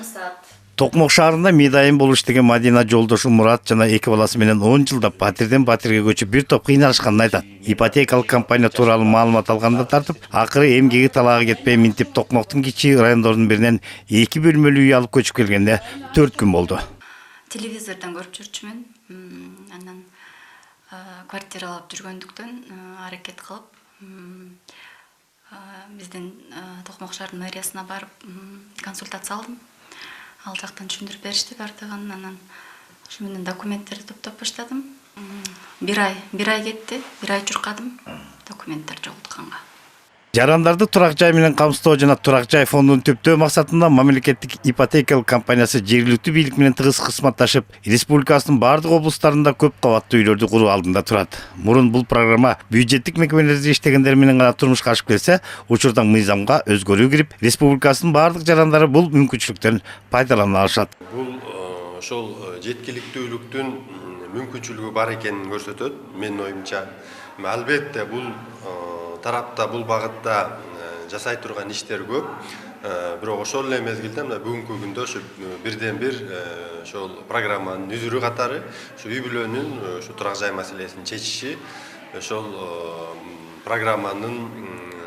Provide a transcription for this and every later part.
саат. Токмок шаарында мейдайын болуш деген Мадина жолдошу Мурат жана эки баласы менен 10 жылда батирден батирге көчүп бир топ кыйналышканын айтат. Ипотекалык компания тууралуу маалымат алганда тартып, акыры эмгеги талагы кетпей минтип Токмоктун кичи райондордун биринен 2 бөлмөлүү үй алып көчүп келгенде 4 күн болду. Телевизордон көрүп жүрчүмүн. Анан квартира алып жүргөндүктөн аракет кылып биздин Токмок шаарынын мэриясына барып консультация алдым. Ал жактан түшүндүрүп беришти бардыгын. Анан ошо менен документтерди топтоп баштадым. Бир ай кетти. Бир ай чуркадым документтер жолутканга. Жарандарды турак жай менен камсыздоо жана турак жай фондун түптөө максатында мамлекеттик ипотекалык компаниясы жергиликтүү бийлик менен тыгыз кызматташып, республикасынын бардык облустарында көп кабаттуу үйлөрдү куруу алдында турат. Мурун бул программа бюджеттик мекемелерде иштегендер менен гана турмушка ашып келсе, учурда мыйзамга өзгөрүү кирип, республикасынын бардык жарандары бул мүмкүнчүлүктөн пайдалана алышат. Бул ошол жеткиликтүүлүктүн мүмкүнчүлүгү бар экенин көрсөтөт менин оюмча. Албетте бул тарапта бул багытта жасай турган иштер көп. Бирок ошол эле мезгилде мына бүгүнкү күндө ошо бирден бир ошол программанын үзүрү катары ушу үй бүлөнүн ушу турак жай маселесин чечиши ошол программанын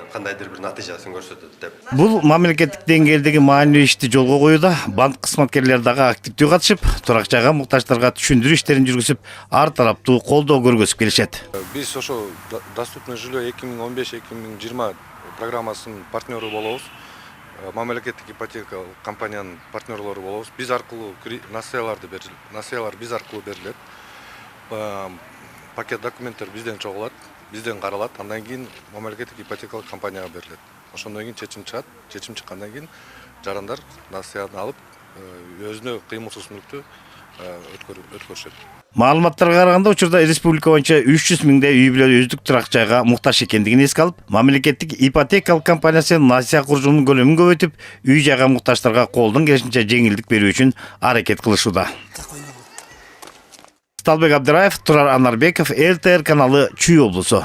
кандайдыр бир натыйжасын көрсөтөт деп. Бул мамлекеттик деңгээлдеги маанилүү ишти жолго коюуда банк кызматкерлери дагы активдүү катышып, турак жайга муктаждарга түшүндүрүү иштерин жүргүзүп, ар тараптуу колдоо көргөзүп келишет. Биз ошо доступный жилье 2015-2020 программасынын партнеру болобуз. Мамлекеттик ипотекалык компаниянын партнерлору болобуз. Биз аркылуу насыялар биз аркылуу берилет. Пакет документтер бизден чогулат, бизден каралат, андан кийин мамлекеттик ипотекалык компанияга берилет. Ошондон кийин чечим чыгат. Чечим чыккандан кийин жарандар насыяны алып, өзүнө кыймылсыз мүлктү өткөрүшөт. Маалыматтарга караганда учурда республика боюнча 300 миңдей үй бүлө өздүк турак жайга муктаж экендигин эске алып, мамлекеттик ипотекалык компаниясы насыя куржунун көлөмүн көбөйтүп, үй жайга муктаждарга колдон келишинче жеңилдик берүү үчүн аракет кылышууда. Сталбек Абдыраев, Турар Анарбеков, ЛТР каналы, Чүй облусу.